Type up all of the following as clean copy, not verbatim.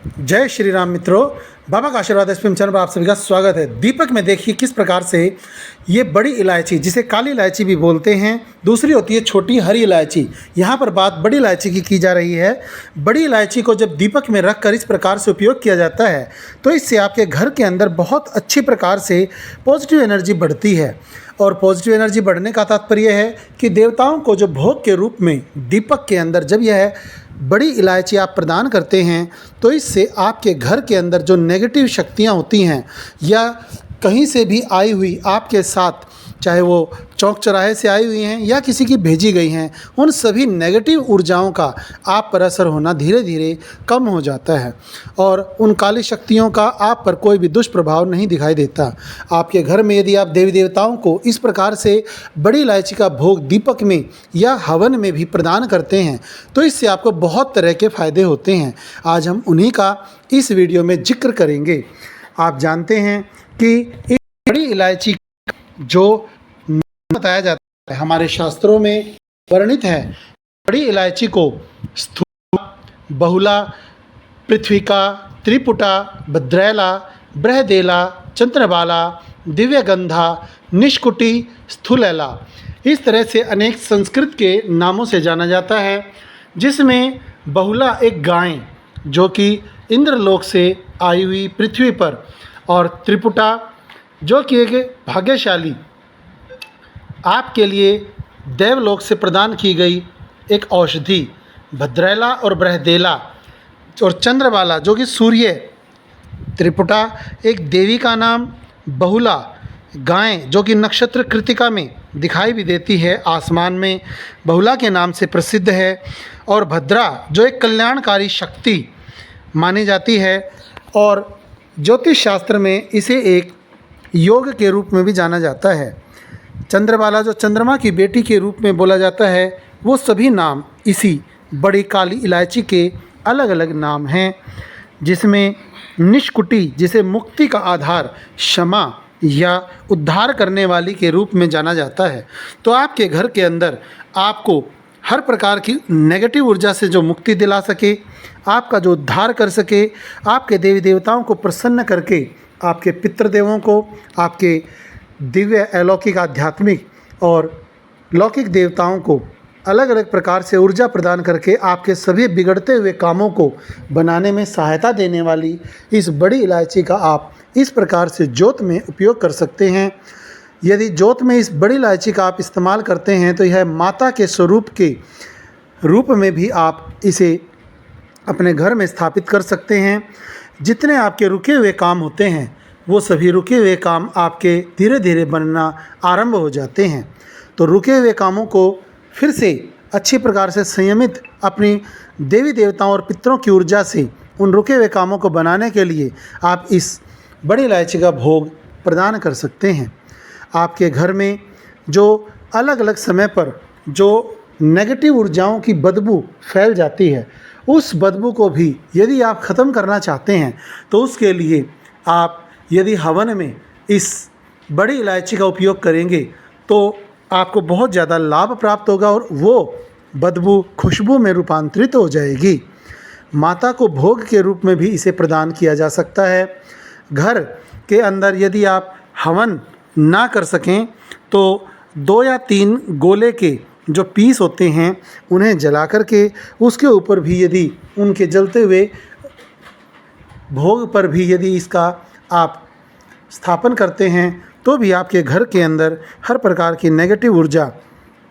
जय श्री राम मित्रों, बाबा का आशीर्वाद एसपीएम चैनल पर आप सभी का स्वागत है। दीपक में देखिए किस प्रकार से ये बड़ी इलायची, जिसे काली इलायची भी बोलते हैं, दूसरी होती है छोटी हरी इलायची। यहाँ पर बात बड़ी इलायची की जा रही है। बड़ी इलायची को जब दीपक में रख कर इस प्रकार से उपयोग किया जाता है तो इससे आपके घर के अंदर बहुत अच्छी प्रकार से पॉजिटिव एनर्जी बढ़ती है। और पॉजिटिव एनर्जी बढ़ने का तात्पर्य है कि देवताओं को जो भोग के रूप में दीपक के अंदर जब यह बड़ी इलायची आप प्रदान करते हैं तो इससे आपके घर के अंदर जो नेगेटिव शक्तियाँ होती हैं या कहीं से भी आई हुई आपके साथ, चाहे वो चौक चौराहे से आई हुई हैं या किसी की भेजी गई हैं, उन सभी नेगेटिव ऊर्जाओं का आप पर असर होना धीरे धीरे कम हो जाता है और उन काली शक्तियों का आप पर कोई भी दुष्प्रभाव नहीं दिखाई देता। आपके घर में यदि आप देवी देवताओं को इस प्रकार से बड़ी इलायची का भोग दीपक में या हवन में भी प्रदान करते हैं तो इससे आपको बहुत तरह के फ़ायदे होते हैं। आज हम उन्हीं का इस वीडियो में जिक्र करेंगे। आप जानते हैं कि इस बड़ी इलायची जो बताया जाता है, हमारे शास्त्रों में वर्णित है। बड़ी इलायची को स्थूला, बहुला, पृथ्विका, त्रिपुटा, भद्रैला, बृहदेला, चंद्रबाला, दिव्यगंधा, निष्कुटी, स्थूलैला, इस तरह से अनेक संस्कृत के नामों से जाना जाता है। जिसमें बहुला एक गाय जो कि इंद्रलोक से आई हुई पृथ्वी पर, और त्रिपुटा जो कि एक भाग्यशाली आपके लिए देवलोक से प्रदान की गई एक औषधि, भद्रैला और बृहदेला, और चंद्रबाला जो कि सूर्य, त्रिपुटा एक देवी का नाम, बहुला गाय जो कि नक्षत्र कृतिका में दिखाई भी देती है, आसमान में बहुला के नाम से प्रसिद्ध है, और भद्रा जो एक कल्याणकारी शक्ति मानी जाती है। और ज्योतिष शास्त्र में इसे एक योग के रूप में भी जाना जाता है। चंद्रबाला जो चंद्रमा की बेटी के रूप में बोला जाता है, वो सभी नाम इसी बड़ी काली इलायची के अलग अलग नाम हैं। जिसमें निष्कुटी जिसे मुक्ति का आधार, क्षमा या उद्धार करने वाली के रूप में जाना जाता है। तो आपके घर के अंदर आपको हर प्रकार की नेगेटिव ऊर्जा से जो मुक्ति दिला सके, आपका जो उद्धार कर सके, आपके देवी देवताओं को प्रसन्न करके, आपके पितृदेवों को, आपके दिव्य अलौकिक आध्यात्मिक और लौकिक देवताओं को अलग अलग प्रकार से ऊर्जा प्रदान करके आपके सभी बिगड़ते हुए कामों को बनाने में सहायता देने वाली इस बड़ी इलायची का आप इस प्रकार से ज्योत में उपयोग कर सकते हैं। यदि ज्योत में इस बड़ी इलायची का आप इस्तेमाल करते हैं तो यह माता के स्वरूप के रूप में भी आप इसे अपने घर में स्थापित कर सकते हैं। जितने आपके रुके हुए काम होते हैं वो सभी रुके हुए काम आपके धीरे धीरे बनना आरंभ हो जाते हैं। तो रुके हुए कामों को फिर से अच्छी प्रकार से संयमित अपनी देवी देवताओं और पितरों की ऊर्जा से उन रुके हुए कामों को बनाने के लिए आप इस बड़ी इलायची का भोग प्रदान कर सकते हैं। आपके घर में जो अलग अलग समय पर जो नेगेटिव ऊर्जाओं की बदबू फैल जाती है, उस बदबू को भी यदि आप ख़त्म करना चाहते हैं तो उसके लिए आप यदि हवन में इस बड़ी इलायची का उपयोग करेंगे तो आपको बहुत ज़्यादा लाभ प्राप्त होगा और वो बदबू खुशबू में रूपांतरित हो जाएगी। माता को भोग के रूप में भी इसे प्रदान किया जा सकता है। घर के अंदर यदि आप हवन ना कर सकें तो 2 या 3 गोले के जो पीस होते हैं उन्हें जला करके उसके ऊपर भी यदि उनके जलते हुए भोग पर भी यदि इसका आप स्थापन करते हैं तो भी आपके घर के अंदर हर प्रकार की नेगेटिव ऊर्जा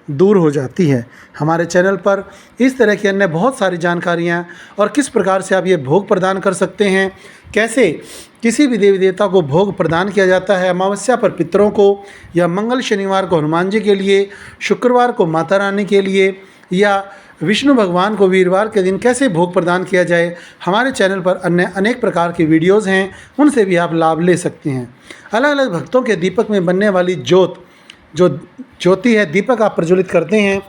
दूर हो जाती है। हमारे चैनल पर इस तरह की अन्य बहुत सारी जानकारियाँ और किस प्रकार से आप ये भोग प्रदान कर सकते हैं, कैसे किसी भी देवी देवता को भोग प्रदान किया जाता है, अमावस्या पर पितरों को, या मंगल शनिवार को हनुमान जी के लिए, शुक्रवार को माता रानी के लिए, या विष्णु भगवान को वीरवार के दिन कैसे भोग प्रदान किया जाए, हमारे चैनल पर अन्य अनेक प्रकार की वीडियोज़ हैं, उनसे भी आप लाभ ले सकते हैं। अलग अलग भक्तों के दीपक में बनने वाली ज्योत, जो ज्योति है दीपक आप प्रज्वलित करते हैं,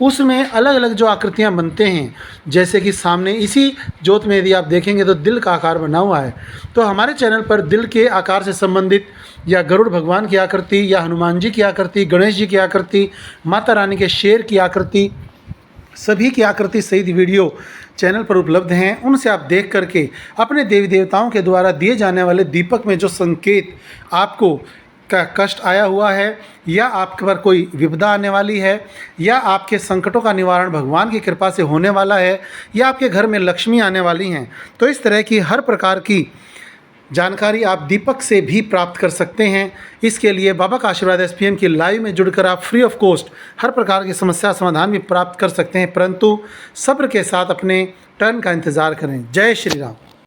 उसमें अलग अलग जो आकृतियाँ बनते हैं, जैसे कि सामने इसी ज्योत में यदि आप देखेंगे तो दिल का आकार बना हुआ है। तो हमारे चैनल पर दिल के आकार से संबंधित या गरुड़ भगवान की आकृति, या हनुमान जी की आकृति, गणेश जी की आकृति, माता रानी के शेर की आकृति, सभी की आकृति सहित वीडियो चैनल पर उपलब्ध हैं, उनसे आप देख करके अपने देवी देवताओं के द्वारा दिए जाने वाले दीपक में जो संकेत आपको का कष्ट आया हुआ है, या आपके पर कोई विपदा आने वाली है, या आपके संकटों का निवारण भगवान की कृपा से होने वाला है, या आपके घर में लक्ष्मी आने वाली हैं, तो इस तरह की हर प्रकार की जानकारी आप दीपक से भी प्राप्त कर सकते हैं। इसके लिए बाबा का आशीर्वाद SPM की लाइव में जुड़कर आप फ्री ऑफ कॉस्ट हर प्रकार की समस्या समाधान भी प्राप्त कर सकते हैं, परंतु सब्र के साथ अपने टर्न का इंतज़ार करें। जय श्री राम।